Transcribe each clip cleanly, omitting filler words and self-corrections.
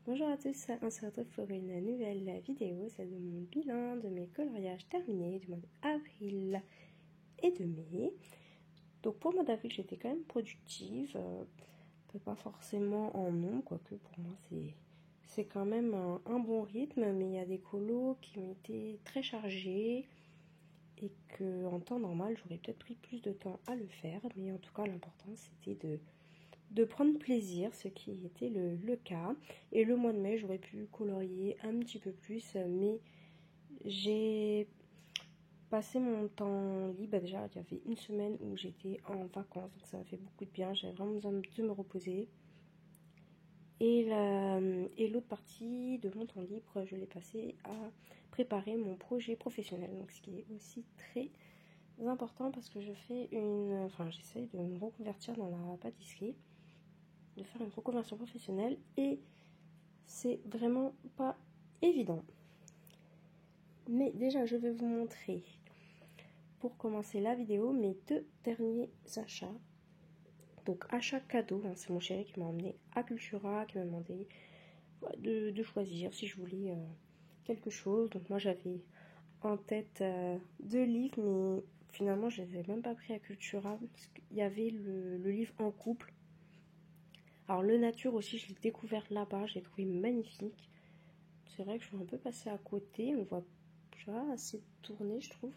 Bonjour à tous, on se retrouve pour une nouvelle vidéo, celle de mon bilan de mes coloriages terminés du mois d'avril et de mai. Donc pour le mois d'avril, j'étais quand même productive, pas forcément en nombre, quoique pour moi c'est quand même un bon rythme, mais il y a des colos qui ont été très chargés et que en temps normal, j'aurais peut-être pris plus de temps à le faire, mais en tout cas l'important c'était de prendre plaisir, ce qui était le cas. Et le mois de mai, j'aurais pu colorier un petit peu plus, mais j'ai passé mon temps libre. Déjà, il y avait une semaine où j'étais en vacances, donc ça m'a fait beaucoup de bien. J'avais vraiment besoin de me reposer. Et l'autre partie de mon temps libre, je l'ai passé à préparer mon projet professionnel, donc ce qui est aussi très important parce que j'essaye de me reconvertir dans la pâtisserie, de faire une reconversion professionnelle et c'est vraiment pas évident. Mais déjà, je vais vous montrer, pour commencer la vidéo, mes 2 derniers achats. Donc, achat cadeau, c'est mon chéri qui m'a emmené à Cultura, qui m'a demandé de choisir si je voulais quelque chose. Donc, moi, j'avais en tête 2 livres, mais finalement, je les ai même pas pris à Cultura, parce qu'il y avait le livre en couple. Alors, le nature aussi, je l'ai découvert là-bas, j'ai trouvé magnifique. C'est vrai que je suis un peu passée à côté, on voit pas assez tourné, je trouve.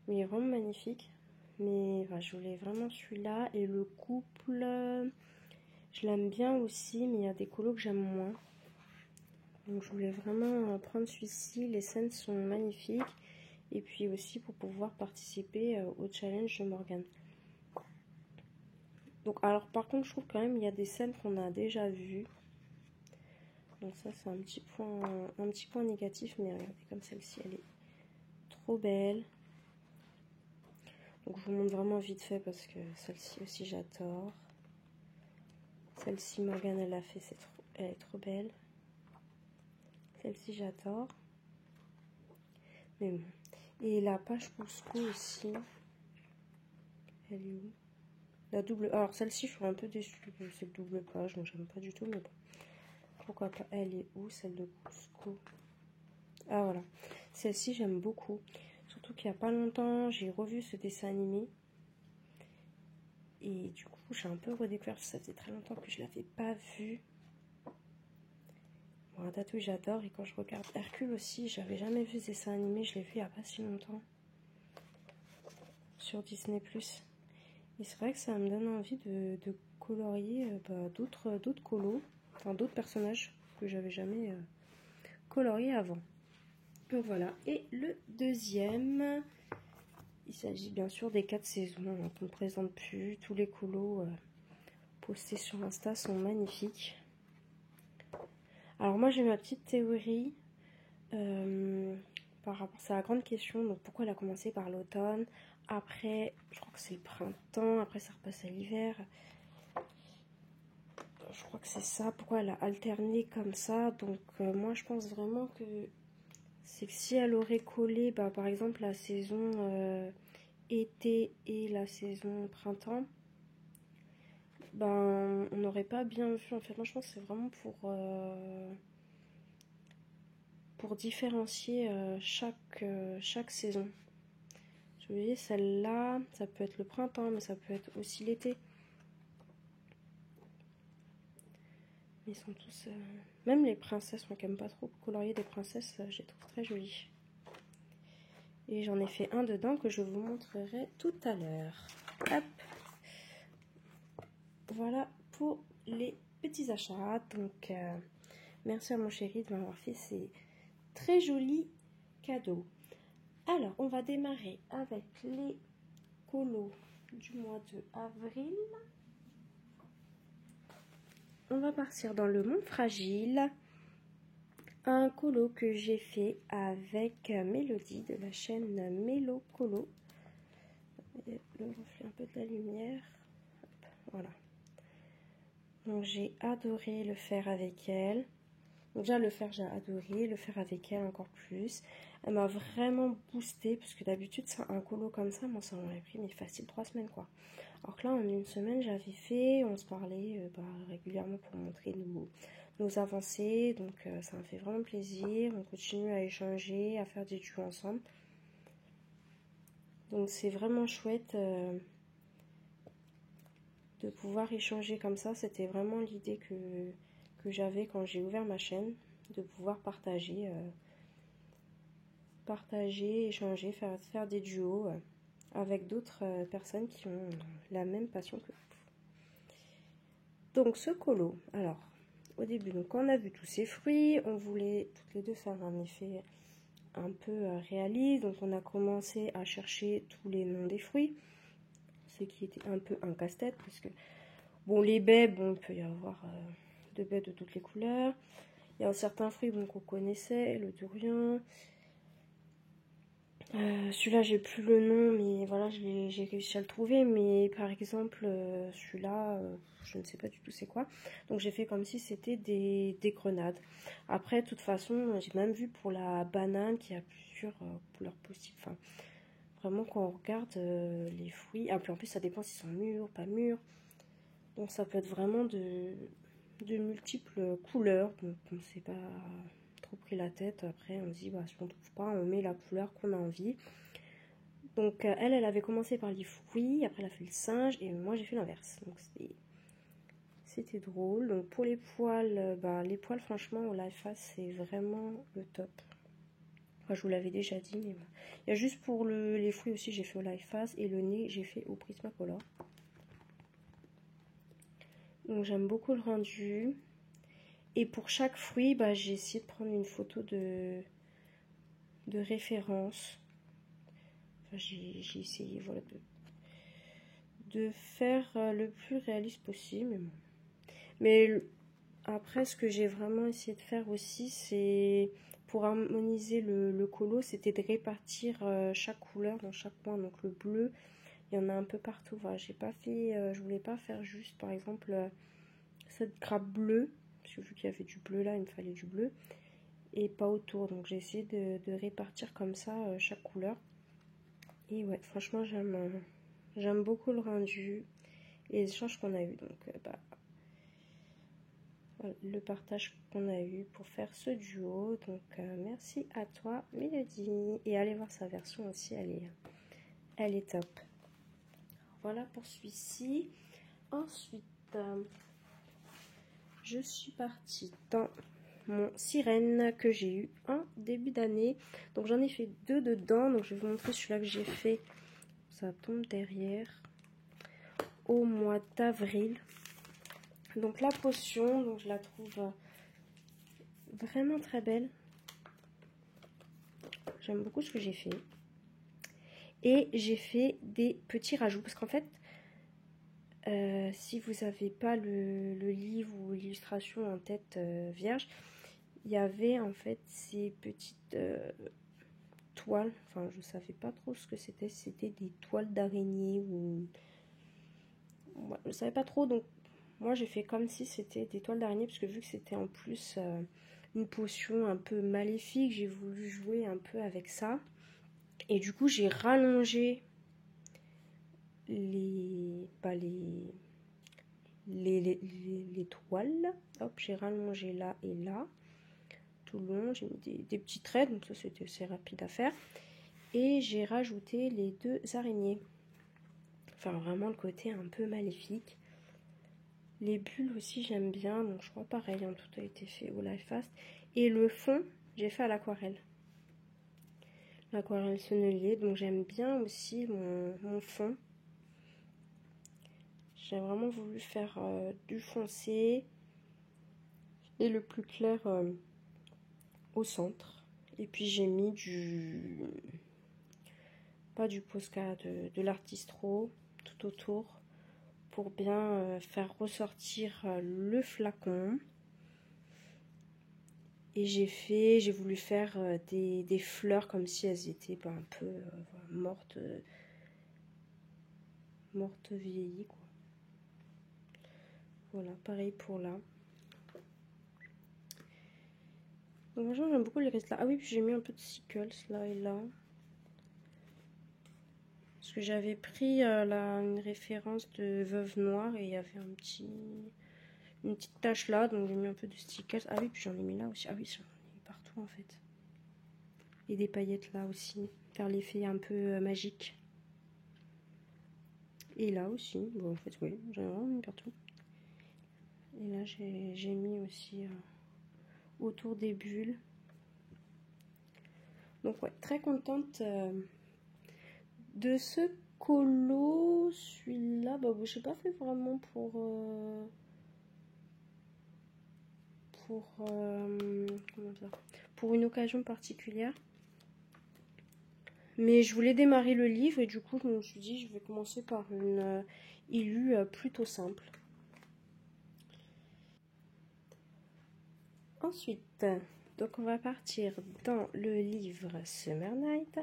Mais il est vraiment magnifique. Mais je voulais vraiment celui-là. Et le couple, je l'aime bien aussi, mais il y a des colos que j'aime moins. Donc je voulais vraiment prendre celui-ci. Les scènes sont magnifiques. Et puis aussi pour pouvoir participer au challenge de Morgane. Donc alors par contre, je trouve quand même il y a des scènes qu'on a déjà vues. Donc ça c'est un petit point négatif, mais regardez comme celle-ci, elle est trop belle. Donc je vous montre vraiment vite fait parce que celle-ci aussi j'adore. Celle-ci Morgane elle l'a fait, elle est trop belle. Celle-ci j'adore. Mais bon. Et la page Cusco aussi. Elle est où? La double. Alors celle-ci je suis un peu déçue. C'est le double page, donc j'aime pas du tout, mais bon. Pourquoi pas? Elle est où celle de Cusco? Ah voilà. Celle-ci j'aime beaucoup. Surtout qu'il n'y a pas longtemps, j'ai revu ce dessin animé. Et du coup, j'ai un peu redécouvert, ça faisait très longtemps que je ne l'avais pas vu. Bon, Ratatouille, j'adore. Et quand je regarde Hercule aussi, j'avais jamais vu ce dessin animé, je l'ai vu il n'y a pas si longtemps. Sur Disney+. Et c'est vrai que ça me donne envie de colorier d'autres colos, enfin d'autres personnages que j'avais jamais coloriés avant. Donc voilà. Et le deuxième, il s'agit bien sûr des 4 saisons qu'on ne présente plus. Tous les colos postés sur Insta sont magnifiques. Alors moi j'ai ma petite théorie par rapport à la grande question, donc pourquoi elle a commencé par l'automne, après je crois que c'est le printemps, après ça repasse à l'hiver, je crois que c'est ça, pourquoi elle a alterné comme ça. Donc moi je pense vraiment que c'est que si elle aurait collé par exemple la saison été et la saison printemps, on n'aurait pas bien vu. En fait moi je pense que c'est vraiment pour différencier chaque saison. Vous voyez, celle-là, ça peut être le printemps, mais ça peut être aussi l'été. Ils sont tous... Même les princesses, moi qui n'aime pas trop colorier des princesses, je les trouve très jolies. Et j'en ai fait un dedans que je vous montrerai tout à l'heure. Hop. Voilà pour les petits achats. Donc, merci à mon chéri de m'avoir fait ces très jolis cadeaux. Alors, on va démarrer avec les colos du mois de avril. On va partir dans le monde fragile. Un colo que j'ai fait avec Mélodie de la chaîne Mélo Colo. Le reflet un peu de la lumière. Hop, voilà. Donc j'ai adoré le faire avec elle. Donc déjà le faire j'ai adoré, le faire avec elle encore plus. Elle m'a vraiment boosté parce que d'habitude un colo comme ça, moi ça m'aurait pris mais facile 3 semaines quoi. Alors que là en une semaine j'avais fait, on se parlait régulièrement pour montrer nos avancées. Donc ça me fait vraiment plaisir, on continue à échanger, à faire des duos ensemble. Donc c'est vraiment chouette de pouvoir échanger comme ça. C'était vraiment l'idée que j'avais quand j'ai ouvert ma chaîne, de pouvoir partager, échanger, faire des duos avec d'autres personnes qui ont la même passion que vous. Donc ce colo, alors au début, donc on a vu tous ces fruits, on voulait toutes les deux faire un effet un peu réaliste, donc on a commencé à chercher tous les noms des fruits, ce qui était un peu un casse-tête parce que bon, les baies, bon, il peut y avoir de baies de toutes les couleurs. Il y a certains fruits bon, qu'on connaissait, le durian. Celui-là, j'ai plus le nom, mais voilà, j'ai réussi à le trouver. Mais par exemple, celui-là, je ne sais pas du tout c'est quoi. Donc j'ai fait comme si c'était des grenades. Après, de toute façon, j'ai même vu pour la banane qu'il y a plusieurs couleurs possibles. Enfin, vraiment, quand on regarde les fruits, ah, puis en plus, ça dépend s'ils sont mûrs, pas mûrs. Donc ça peut être vraiment de multiples couleurs. Donc on ne s'est pas trop pris la tête. Après, on se dit, bah, si on ne trouve pas, on met la couleur qu'on a envie. Donc elle avait commencé par les fruits, après elle a fait le singe, et moi j'ai fait l'inverse. Donc c'était drôle. Donc pour les poils, les poils franchement au Life Fast c'est vraiment le top. Enfin, je vous l'avais déjà dit, mais bon. Il y a juste pour les fruits aussi j'ai fait au Life Fast, et le nez j'ai fait au Prismacolor. Donc j'aime beaucoup le rendu. Et pour chaque fruit, j'ai essayé de prendre une photo de référence. Enfin, j'ai essayé voilà, de faire le plus réaliste possible. Mais après, ce que j'ai vraiment essayé de faire aussi, c'est pour harmoniser le colo, c'était de répartir chaque couleur dans chaque coin. Donc le bleu, il y en a un peu partout. Voilà, j'ai pas fait, je voulais pas faire juste par exemple cette grappe bleue. Parce que vu qu'il y avait du bleu là, il me fallait du bleu. Et pas autour. Donc j'ai essayé de répartir comme ça chaque couleur. Et ouais, franchement, j'aime beaucoup le rendu et les échanges qu'on a eu. Donc voilà, le partage qu'on a eu pour faire ce duo. Donc merci à toi, Mélodie. Et allez voir sa version aussi, elle est top. Voilà pour celui-ci. Ensuite, je suis partie dans mon sirène que j'ai eu en début d'année. Donc j'en ai fait 2 dedans. Donc je vais vous montrer celui-là que j'ai fait. Ça tombe derrière. Au mois d'avril. Donc la potion, donc je la trouve vraiment très belle. J'aime beaucoup ce que j'ai fait. Et j'ai fait des petits rajouts. Parce qu'en fait, si vous n'avez pas le livre ou l'illustration en tête vierge, il y avait en fait ces petites toiles. Enfin, je ne savais pas trop ce que c'était. C'était des toiles d'araignée ou... Ouais, je ne savais pas trop. Donc, moi, j'ai fait comme si c'était des toiles d'araignée. Parce que vu que c'était en plus une potion un peu maléfique, j'ai voulu jouer un peu avec ça. Et du coup, j'ai rallongé les toiles. Hop, j'ai rallongé là et là. Tout le long, j'ai mis des petits traits. Donc ça, c'était assez rapide à faire. Et j'ai rajouté les 2 araignées. Enfin, vraiment le côté un peu maléfique. Les bulles aussi, j'aime bien. Donc je crois pareil, hein, tout a été fait au Life Fast. Et le fond, j'ai fait à l'aquarelle. L'aquarelle sennelier. Donc j'aime bien aussi mon fond. J'ai vraiment voulu faire du foncé et le plus clair au centre. Et puis j'ai mis pas du Posca, de l'Artistro tout autour pour bien faire ressortir le flacon. Et j'ai voulu faire des fleurs comme si elles étaient un peu mortes vieillies quoi. Voilà, pareil pour là. Donc franchement j'aime beaucoup les restes là. Ah oui, puis j'ai mis un peu de sickles là et là. Parce que j'avais pris une référence de Veuve Noire et il y avait une petite tache là, donc j'ai mis un peu de stickers. Ah oui, puis j'en ai mis là aussi. Ah oui, j'en ai mis partout en fait. Et des paillettes là aussi, faire l'effet un peu magique. Et là aussi, bon en fait oui, j'en ai vraiment mis partout. Et là j'ai mis aussi autour des bulles. Donc ouais, très contente de ce colo. Celui-là, bah, je n'ai pas fait vraiment pour une occasion particulière. Mais je voulais démarrer le livre et du coup je me suis dit je vais commencer par une Ilu plutôt simple. Ensuite, donc on va partir dans le livre Summer Night.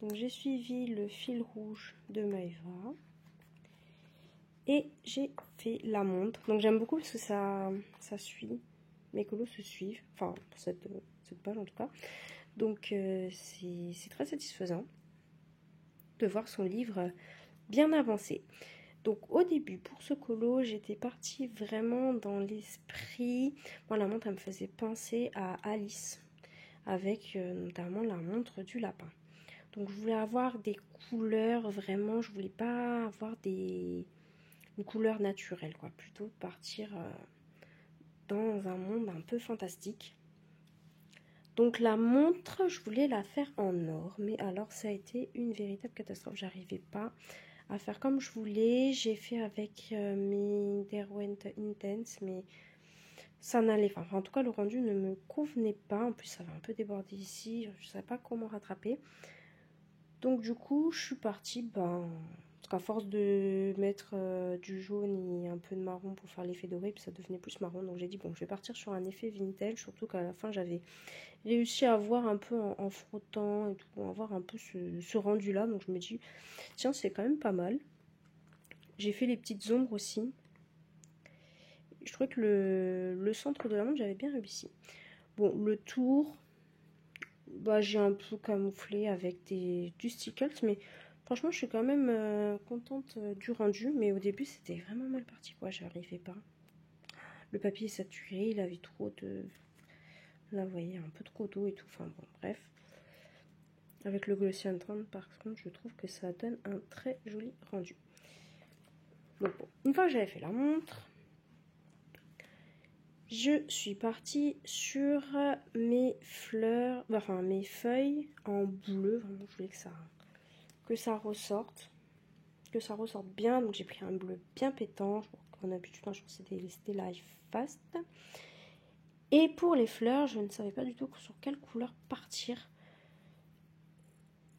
Donc j'ai suivi le fil rouge de Maeva. Et j'ai fait la montre. Donc j'aime beaucoup parce que ça suit. Mes colos se suivent. Enfin, pour cette page en tout cas. Donc c'est très satisfaisant de voir son livre bien avancé. Donc au début, pour ce colo, j'étais partie vraiment dans l'esprit. Bon, la montre, elle me faisait penser à Alice. Avec notamment la montre du lapin. Donc je voulais avoir des couleurs vraiment. Je voulais pas avoir une couleur naturelle, quoi. Plutôt partir dans un monde un peu fantastique. Donc la montre, je voulais la faire en or, mais alors ça a été une véritable catastrophe. J'arrivais pas à faire comme je voulais. J'ai fait avec mes Derwent Intense, mais ça n'allait pas. Enfin, en tout cas, le rendu ne me convenait pas. En plus, ça va un peu déborder ici. Je ne savais pas comment rattraper. Donc du coup, je suis partie, parce qu'à force de mettre du jaune et un peu de marron pour faire l'effet doré, puis ça devenait plus marron. Donc j'ai dit, bon, je vais partir sur un effet vintage, surtout qu'à la fin, j'avais réussi à voir un peu en frottant et tout, avoir un peu ce rendu-là. Donc je me dis, tiens, c'est quand même pas mal. J'ai fait les petites ombres aussi. Je trouvais que le centre de la montre, j'avais bien réussi. Bon, le tour, j'ai un peu camouflé avec du stickers, mais franchement, je suis quand même contente du rendu. Mais au début, c'était vraiment mal parti, quoi. J'arrivais pas. Le papier est saturé, il avait trop de... Là, vous voyez, un peu trop d'eau et tout. Enfin, bon, bref. Avec le Glossy on Trend, par contre, je trouve que ça donne un très joli rendu. Donc, bon, une fois que j'avais fait la montre, je suis partie sur mes fleurs, enfin mes feuilles en bleu. Vraiment, je voulais que ça ressorte bien. Donc j'ai pris un bleu bien pétant. En habitude, je pense que c'était Life Fast. Et pour les fleurs, je ne savais pas du tout sur quelle couleur partir.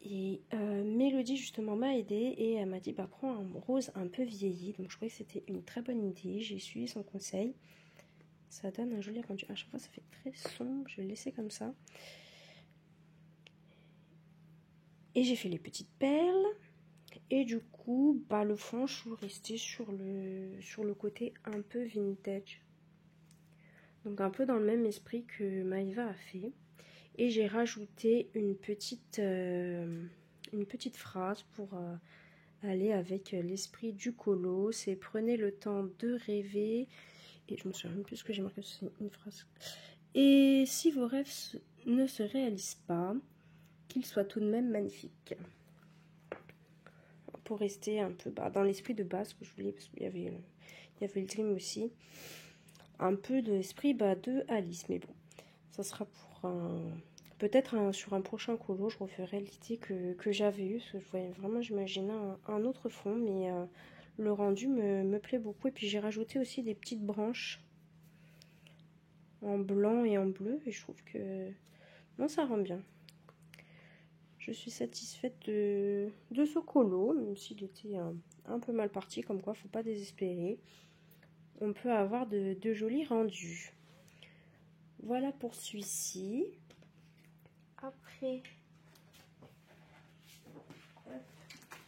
Et Mélodie justement m'a aidée et elle m'a dit prends un rose un peu vieilli. Donc je trouvais que c'était une très bonne idée. J'ai suivi son conseil. Ça donne un joli rendu. À chaque fois, ça fait très sombre. Je vais le laisser comme ça. Et j'ai fait les petites perles. Et du coup, le fond, je suis restée sur le côté un peu vintage. Donc un peu dans le même esprit que Maeva a fait. Et j'ai rajouté une petite phrase pour aller avec l'esprit du colo. C'est prenez le temps de rêver. Et je me souviens même plus ce que j'ai marqué, c'est une phrase. Et si vos rêves ne se réalisent pas, qu'ils soient tout de même magnifiques. Pour rester un peu dans l'esprit de base que je voulais, parce qu'il y avait le dream aussi. Un peu de l'esprit de Alice. Mais bon, ça sera pour peut-être sur un prochain colo, je referai l'idée que j'avais eue. Parce que je voyais vraiment, j'imaginais un autre fond, mais le rendu me plaît beaucoup. Et puis j'ai rajouté aussi des petites branches en blanc et en bleu. Et je trouve que non, ça rend bien. Je suis satisfaite de ce colo, même s'il était un peu mal parti, comme quoi, faut pas désespérer. On peut avoir de jolis rendus. Voilà pour celui-ci. Après,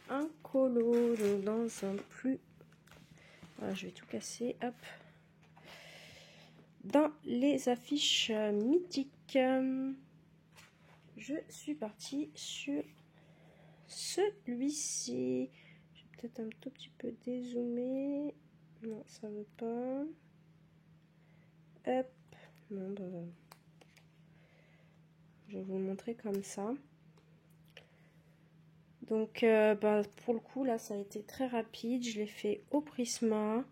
un colo dans un plus... Voilà, je vais tout casser, hop. Dans les affiches mythiques. je suis partie sur celui-ci. Je vais peut-être un tout petit peu dézoomer. Non, ça veut pas. Hop. Non, bah, je vais vous le montrer comme ça. Donc, bah, pour le coup, là, ça a été très rapide. Je l'ai fait au Prisma.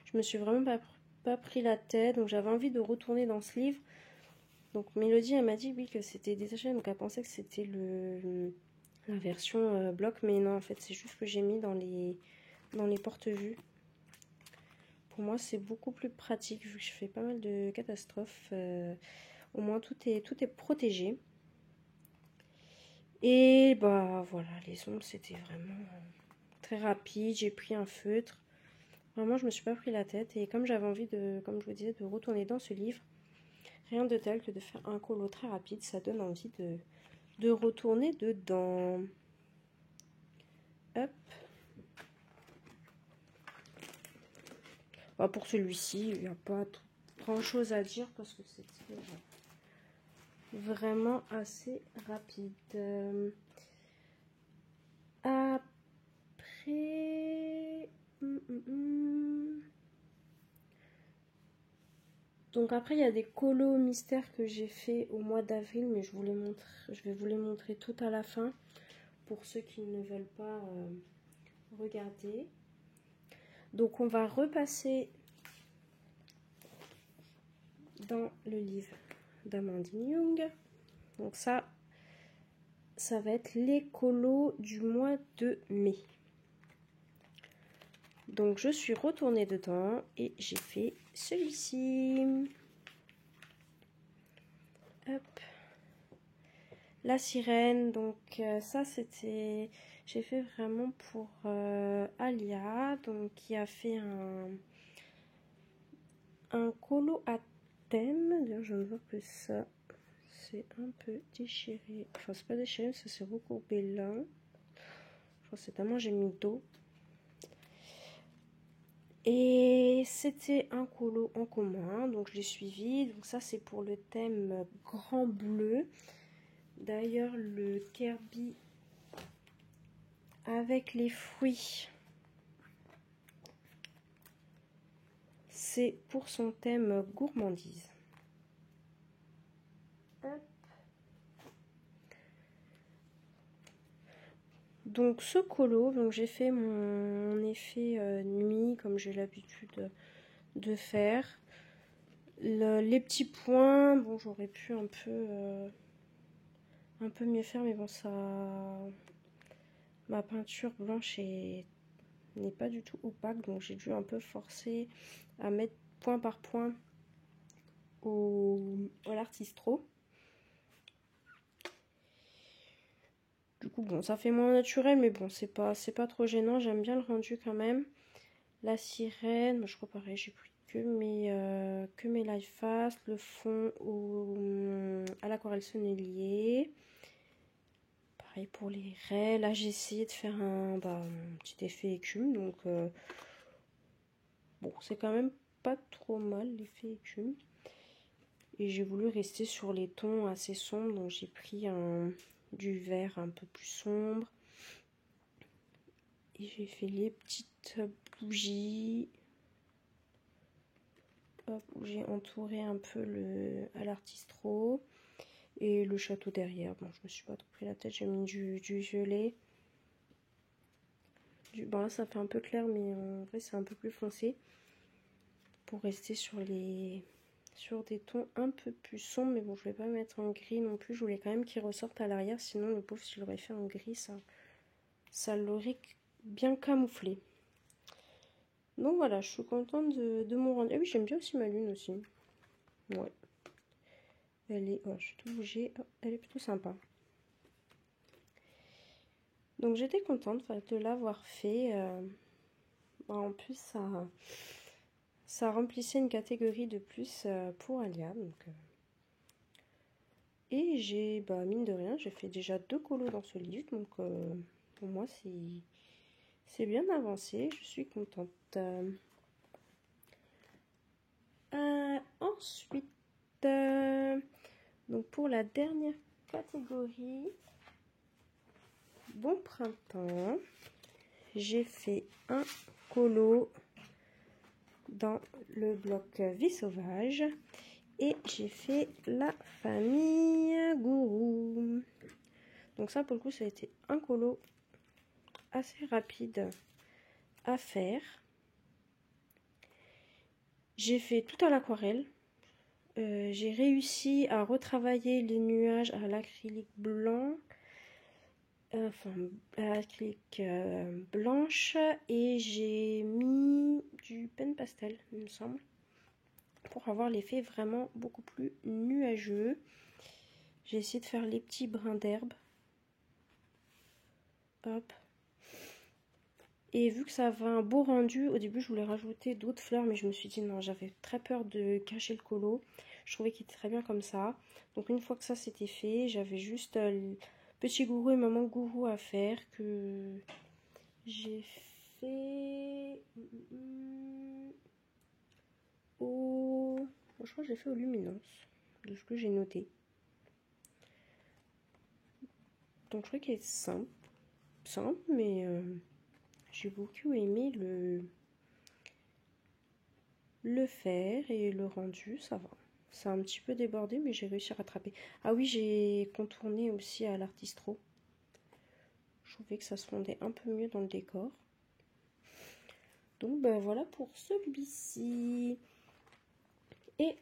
Je me suis vraiment pas pris la tête. Donc, j'avais envie de retourner dans ce livre. Donc, Mélodie, elle m'a dit, oui, que c'était détaché. Donc, elle pensait que c'était la version bloc. Mais non, en fait, c'est juste que j'ai mis dans les porte-vues. Pour moi, c'est beaucoup plus pratique vu que je fais pas mal de catastrophes. Au moins, tout est protégé. Et bah voilà, les ombres, c'était vraiment très rapide. J'ai pris un feutre. Vraiment, je me suis pas pris la tête. Et comme j'avais envie de, comme je vous disais, de retourner dans ce livre, rien de tel que de faire un colo très rapide. Ça donne envie de retourner dedans. Hop. Bah, pour celui-ci, il n'y a pas grand chose à dire parce que c'était vraiment assez rapide. Après... Donc après, il y a des colos mystères que j'ai fait au mois d'avril, mais je vais vous les montrer tout à la fin pour ceux qui ne veulent pas regarder. Donc on va repasser dans le livre d'Amandine Young. Donc ça va être les colos du mois de mai. Donc je suis retournée dedans et j'ai fait celui-ci. Hop. La sirène, donc ça c'était... J'ai fait vraiment pour Alia, donc qui a fait un colo à thème. D'ailleurs je viens de voir que ça c'est un peu déchiré. Enfin c'est pas déchiré, ça s'est recourbé là. Je crois que c'est tellement j'ai mis d'eau. Et c'était un colo en commun, donc je l'ai suivi. Donc ça c'est pour le thème grand bleu. D'ailleurs le Kirby avec les fruits, c'est pour son thème gourmandise. Hop. Donc ce colo, donc j'ai fait mon effet nuit comme j'ai l'habitude de faire. Les petits points, bon j'aurais pu un peu mieux faire, mais bon ça, ma peinture blanche n'est pas du tout opaque, donc j'ai dû un peu forcer à mettre point par point à l'artistro. Du coup bon ça fait moins naturel, mais bon c'est pas trop gênant, j'aime bien le rendu quand même. La sirène, je crois pareil, j'ai pris que mes life fast, le fond à l'aquarelle sennelier. Pareil pour les raies. Là j'ai essayé de faire un petit effet écume, donc bon c'est quand même pas trop mal l'effet écume. Et j'ai voulu rester sur les tons assez sombres, donc j'ai pris du vert un peu plus sombre. Et j'ai fait les petites bougies. Hop, où j'ai entouré un peu à l'artistro. Et le château derrière. Bon, je me suis pas trop pris la tête, j'ai mis du violet. Bon là ça fait un peu clair, mais en vrai c'est un peu plus foncé. Pour rester sur des tons un peu plus sombres, mais bon je vais pas mettre en gris non plus, je voulais quand même qu'il ressorte à l'arrière, sinon le pauvre s'il l'aurait fait en gris, ça l'aurait bien camouflé. Donc voilà, je suis contente de mon rendu. Ah oui, j'aime bien aussi ma lune aussi. Ouais. Elle est, je suis tout bougée, elle est plutôt sympa. Donc j'étais contente de l'avoir fait. En plus ça remplissait une catégorie de plus pour Alia. Donc, et j'ai, mine de rien, j'ai fait déjà 2 colos dans ce livre. Donc pour moi c'est bien avancé, je suis contente. Ensuite, Donc pour la dernière catégorie, bon printemps, j'ai fait un colo dans le bloc Vie sauvage et j'ai fait la famille Gourou. Donc ça pour le coup ça a été un colo assez rapide à faire. J'ai fait tout à l'aquarelle. J'ai réussi à retravailler les nuages à l'acrylique blanc, enfin à l'acrylique blanche, et j'ai mis du pen pastel, il me semble, pour avoir l'effet vraiment beaucoup plus nuageux. J'ai essayé de faire les petits brins d'herbe. Hop. Et vu que ça avait un beau rendu, au début je voulais rajouter d'autres fleurs, mais je me suis dit non, j'avais très peur de cacher le colo. Je trouvais qu'il était très bien comme ça. Donc une fois que ça c'était fait, j'avais juste le petit gourou et maman gourou à faire que j'ai fait au... Je crois que j'ai fait au luminance, de ce que j'ai noté. Donc je crois qu'il est simple, mais j'ai beaucoup aimé le faire et le rendu, ça va. Ça a un petit peu débordé, mais j'ai réussi à rattraper. Ah oui, j'ai contourné aussi à l'artistro. Je trouvais que ça se fondait un peu mieux dans le décor. Donc ben voilà pour celui-ci. Et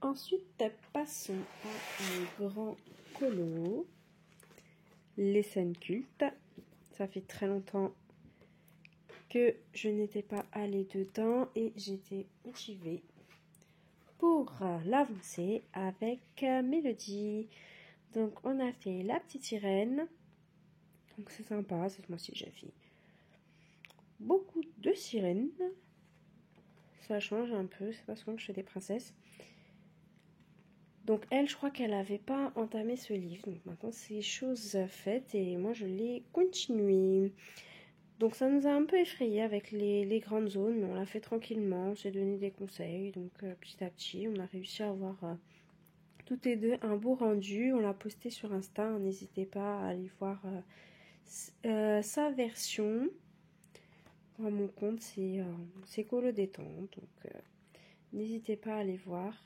ensuite, passons à un grand colo. Les scènes cultes. Ça fait très longtemps que je n'étais pas allée dedans et j'étais motivée pour l'avancer avec Mélodie. Donc on a fait la petite sirène. Donc c'est sympa, cette mois-ci j'ai fait beaucoup de sirènes. Ça change un peu, c'est pas souvent que je fais des princesses. Donc elle, je crois qu'elle n'avait pas entamé ce livre. Donc maintenant c'est chose faite et moi je l'ai continué. Donc ça nous a un peu effrayé avec les grandes zones, mais on l'a fait tranquillement, on s'est donné des conseils. Donc petit à petit, on a réussi à avoir toutes les deux un beau rendu. On l'a posté sur Insta, n'hésitez pas à aller voir sa version. À mon compte, c'est Colo Détente, donc n'hésitez pas à aller voir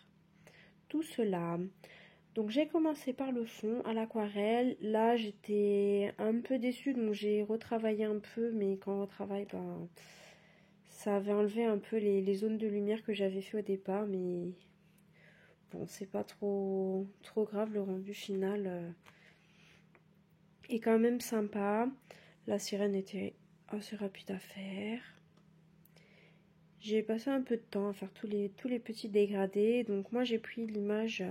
tout cela. Donc j'ai commencé par le fond à l'aquarelle. Là j'étais un peu déçue, donc j'ai retravaillé un peu, mais quand on retravaille, ben, ça avait enlevé un peu les zones de lumière que j'avais fait au départ, mais bon, c'est pas trop grave, le rendu final est quand même sympa. La sirène était assez rapide à faire. J'ai passé un peu de temps à faire tous les petits dégradés. Donc moi j'ai pris l'image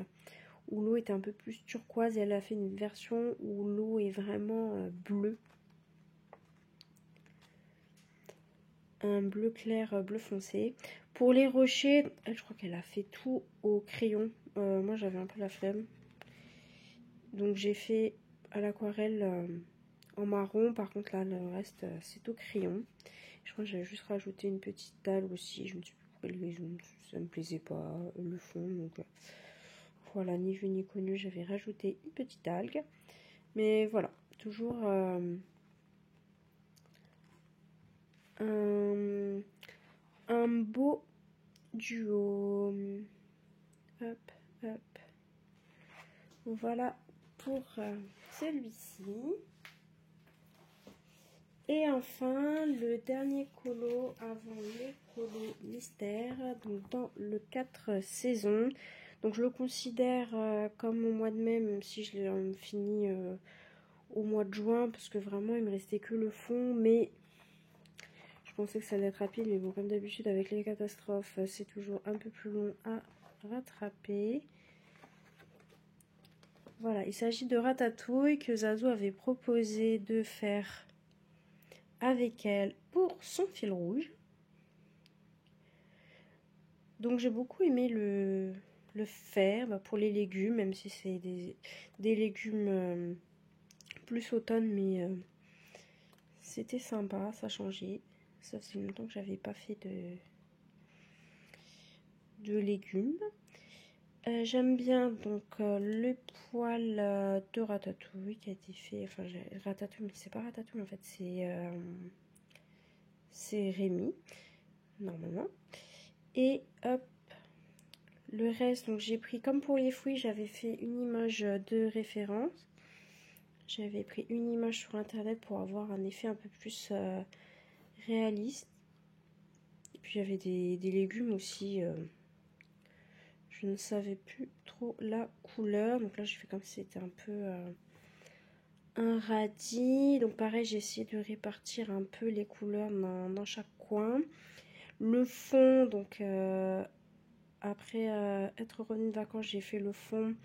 où l'eau est un peu plus turquoise et elle a fait une version où l'eau est vraiment bleue. Un bleu clair, bleu foncé. Pour les rochers, elle, je crois qu'elle a fait tout au crayon. Moi j'avais un peu la flemme. Donc j'ai fait à l'aquarelle en marron. Par contre là le reste c'est au crayon. Je crois que j'avais juste rajouté une petite dalle aussi. Je me suis dit pour quelle raison, ça me plaisait pas le fond. Donc voilà, ni vu ni connu, j'avais rajouté une petite algue. Mais voilà, toujours un beau duo. Hop, hop. Voilà pour celui-ci. Et enfin, le dernier colo avant les colos mystères, donc dans le 4 saisons. Donc je le considère comme mon mois de mai, même si je l'ai fini au mois de juin, parce que vraiment il me restait que le fond, mais je pensais que ça allait être rapide, mais bon, comme d'habitude avec les catastrophes, c'est toujours un peu plus long à rattraper. Voilà, il s'agit de Ratatouille que Zazo avait proposé de faire avec elle pour son fil rouge. Donc j'ai beaucoup aimé le faire pour les légumes, même si c'est des légumes plus automne, mais c'était sympa, ça changeait. Ça fait longtemps que j'avais pas fait de légumes. J'aime bien donc le poil de Ratatouille qui a été fait, enfin Ratatouille, mais c'est pas Ratatouille en fait, c'est Rémi, normalement. Et hop, le reste, donc j'ai pris, comme pour les fouilles, j'avais fait une image de référence. J'avais pris une image sur internet pour avoir un effet un peu plus réaliste. Et puis j'avais des légumes aussi. Je ne savais plus trop la couleur. Donc là, j'ai fait comme si c'était un peu un radis. Donc pareil, j'ai essayé de répartir un peu les couleurs dans chaque coin. Le fond, donc après être revenue de vacances, j'ai fait le fond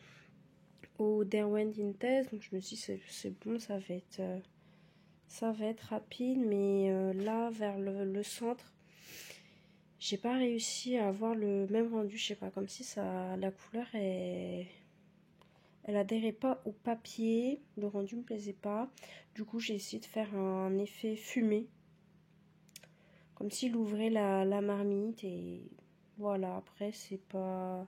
au Derwent Intest. Donc je me suis dit, c'est bon, ça va être rapide. Mais là, vers le centre, j'ai pas réussi à avoir le même rendu. Je sais pas, comme si la couleur elle adhérait pas au papier, le rendu me plaisait pas. Du coup, j'ai essayé de faire un effet fumé, comme s'il ouvrait la marmite. Et voilà, après, c'est pas...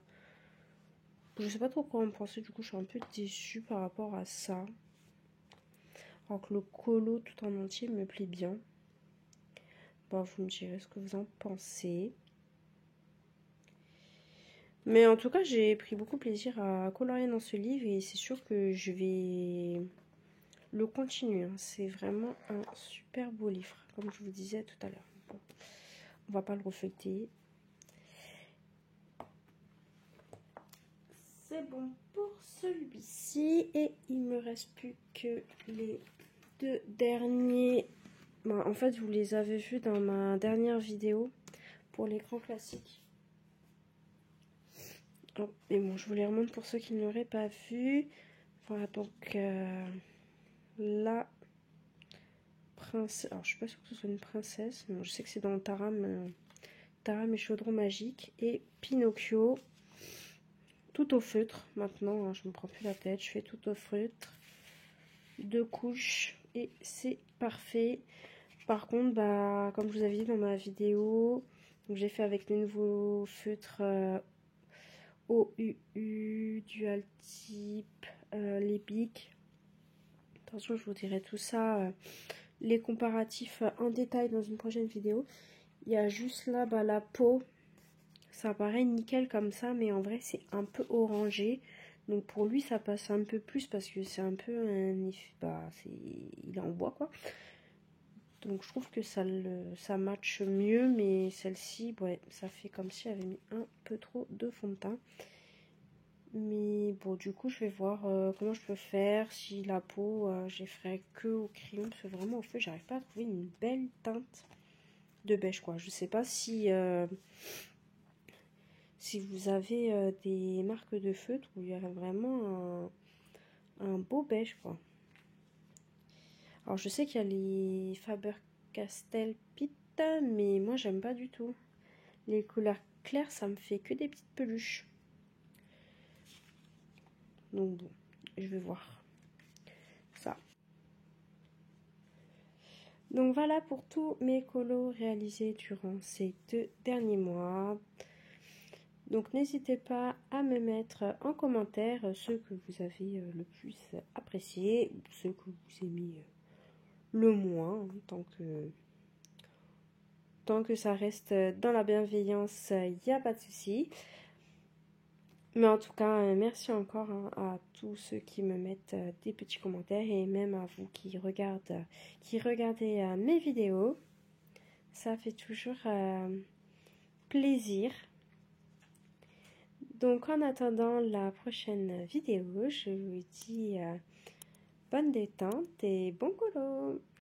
Je sais pas trop quoi en penser, du coup, je suis un peu déçue par rapport à ça. Alors que le colo tout en entier me plaît bien. Bon, vous me direz ce que vous en pensez. Mais en tout cas, j'ai pris beaucoup de plaisir à colorier dans ce livre et c'est sûr que je vais le continuer. C'est vraiment un super beau livre, comme je vous disais tout à l'heure. Bon, on va pas le refeuilleter. C'est bon pour celui-ci et il me reste plus que les deux derniers. Bon, en fait, vous les avez vus dans ma dernière vidéo pour les grands classiques. Oh, mais bon, je vous les remonte pour ceux qui ne l'auraient pas vu. Voilà, donc la princesse. Alors, je suis pas sûre que ce soit une princesse, mais bon, je sais que c'est dans Taram, Taram et Chaudron Magique. Et Pinocchio, tout au feutre. Maintenant, hein, je me prends plus la tête, je fais tout au feutre. 2 couches et c'est parfait. Par contre, bah, comme je vous avais dit dans ma vidéo, j'ai fait avec les nouveaux feutres OUU, Dual Type, les bics. Attention, je vous dirai tout ça, les comparatifs en détail dans une prochaine vidéo. Il y a juste là bah, la peau, ça paraît nickel comme ça, mais en vrai c'est un peu orangé. Donc pour lui ça passe un peu plus parce que c'est un peu un effet, bah, il est en bois quoi. Donc je trouve que ça matche mieux, mais celle-ci, ouais, ça fait comme si elle avait mis un peu trop de fond de teint. Mais bon, du coup, je vais voir comment je peux faire. Si la peau, je ferai que au crayon, parce que vraiment au feu, j'arrive pas à trouver une belle teinte de beige, quoi. Je sais pas si vous avez des marques de feutre où il y a vraiment un beau beige, quoi. Alors, je sais qu'il y a les Faber-Castell Pit, mais moi, j'aime pas du tout. Les couleurs claires, ça me fait que des petites peluches. Donc bon, je vais voir ça. Donc voilà pour tous mes colos réalisés durant ces 2 derniers mois. Donc n'hésitez pas à me mettre en commentaire ceux que vous avez le plus apprécié ou ceux que vous aimez le moins, tant que ça reste dans la bienveillance, il n'y a pas de souci. Mais en tout cas, merci encore à tous ceux qui me mettent des petits commentaires et même à vous qui regardez mes vidéos. Ça fait toujours plaisir. Donc en attendant la prochaine vidéo, je vous dis bonne détente et bon colo.